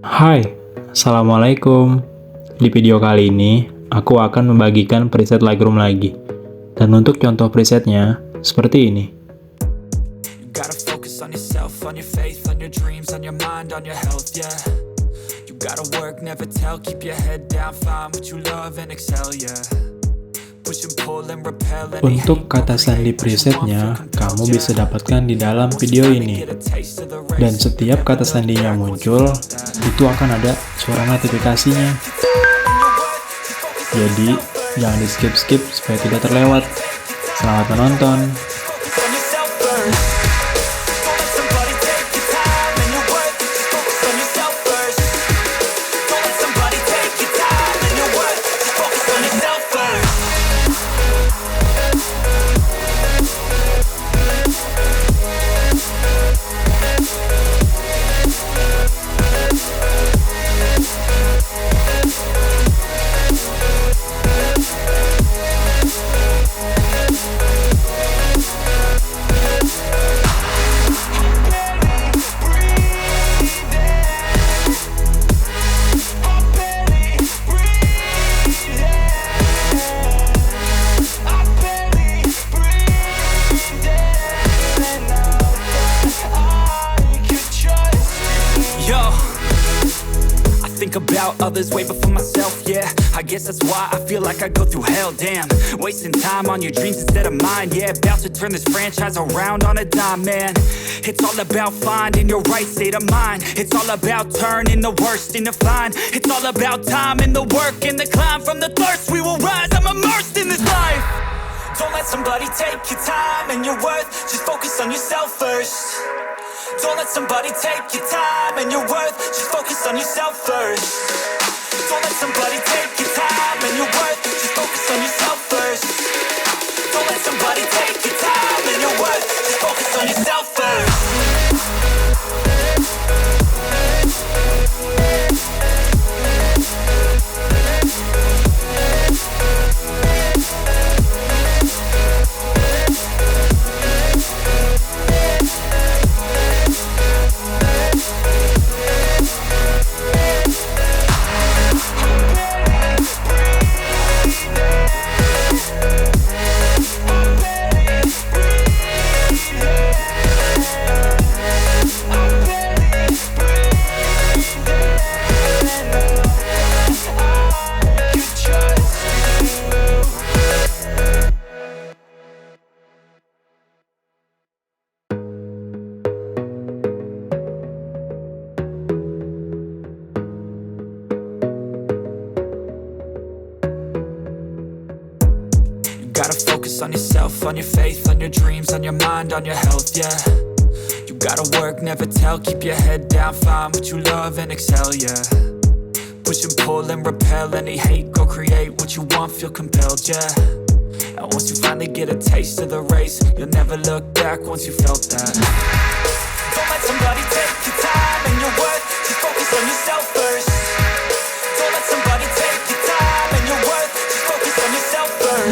Hai, Assalamualaikum. Di video kali ini, aku akan membagikan preset Lightroom lagi. Dan untuk contoh presetnya, seperti ini. You gotta focus on yourself, on your faith, on your dreams, on your mind, on your health, yeah. You gotta work, never tell, keep your head down, find what you love and excel, yeah. Push and pull and repel any Untuk kata sandi presetnya, kamu bisa dapatkan di dalam video ini. Dan setiap kata sandinya muncul, itu akan ada suara notifikasinya. Jadi, jangan di skip-skip supaya tidak terlewat. Selamat menonton! About others way before myself, yeah. I guess that's why I feel like I go through hell, damn. Wasting time on your dreams instead of mine, yeah. About to turn this franchise around on a dime, man. It's all about finding your right state of mind. It's all about turning the worst into fine. It's all about time and the work and the climb. From the thirst we will rise, I'm immersed in this life. Don't let somebody take your time and your worth. Just focus on yourself first. Don't let somebody take your time and your worth. Just focus on yourself first. Don't let somebody take your time and your worth. Just focus on yourself first. Don't let somebody take your time and your worth. Just focus on yourself first. Gotta focus on yourself, on your faith, on your dreams, on your mind, on your health, yeah. You gotta work, never tell, keep your head down, find what you love and excel, yeah. Push and pull and repel any hate, go create what you want, feel compelled, yeah. And once you finally get a taste of the race, you'll never look back once you felt that. Don't let somebody take your time and your worth, just focus on yourself first. Don't let somebody take your time and your worth, just focus on yourself first.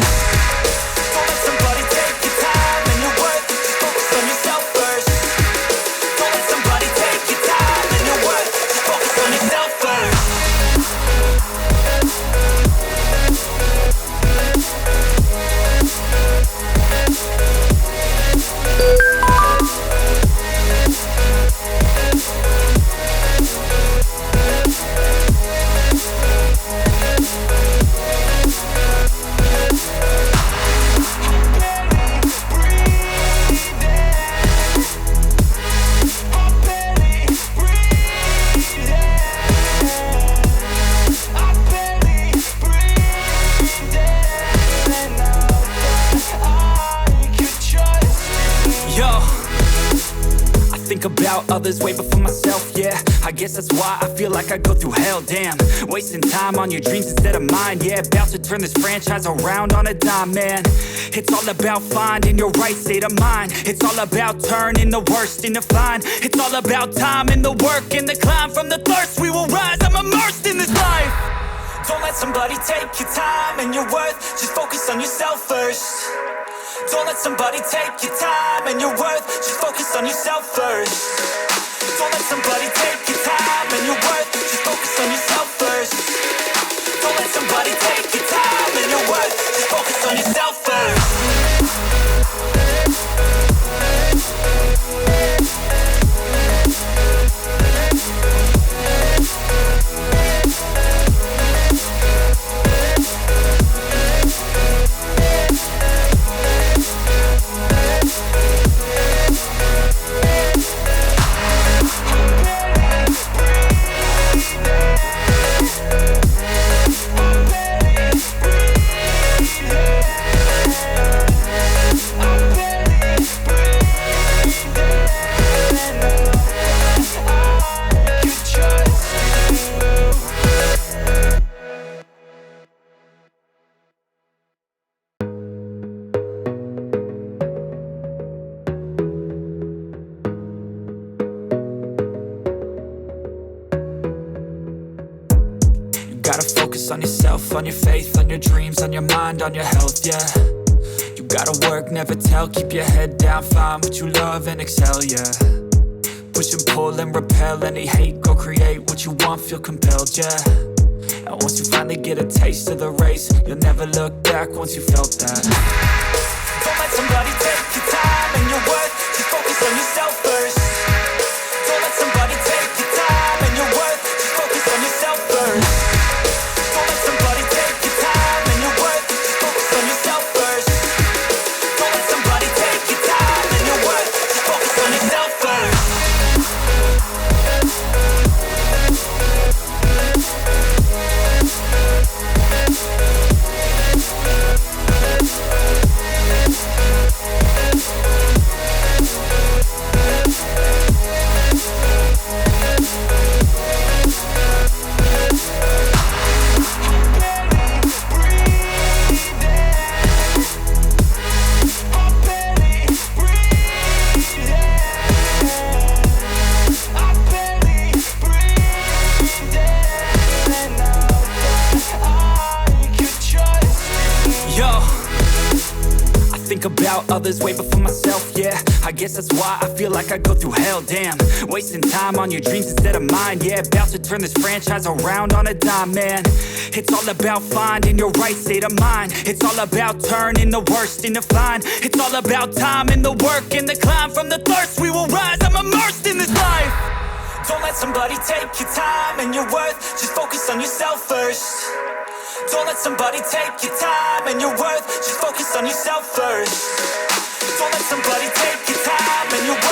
About others way before myself, yeah. I guess that's why I feel like I go through hell, damn. Wasting time on your dreams instead of mine, yeah. About to turn this franchise around on a dime, man. It's all about finding your right state of mind. It's all about turning the worst into fine. It's all about time and the work and the climb. From the thirst we will rise, I'm immersed in this life. Don't let somebody take your time and your worth. Just focus on yourself first. Don't let somebody take your time and your worth. Just focus on yourself first. Don't let somebody take your time and your worth. focus on yourself, on your faith, on your dreams, on your mind, on your health, yeah. You gotta work, never tell, keep your head down, find what you love and excel, yeah. Push and pull and repel any hate, go create what you want, feel compelled, yeah. And once you finally get a taste of the race, you'll never look back once you felt that. Don't let somebody take your time and your worth, just focus on yourself first. Don't let somebody take your time and your worth, just focus on yourself first. Don't let somebody take your time and your worth, just focus on yourself first. Don't let somebody take your time and your worth, just focus on yourself first. About others way before myself, yeah. I guess that's why I feel like I go through hell, damn. Wasting time on your dreams instead of mine, yeah. About to turn this franchise around on a dime, man. It's all about finding your right state of mind. It's all about turning the worst into fine. It's all about time and the work and the climb. From the thirst we will rise, I'm immersed in this life. Don't let somebody take your time and your worth, just focus on yourself first. Don't let somebody take your time and your worth, just focus on yourself first. Don't let somebody take your time and your worth.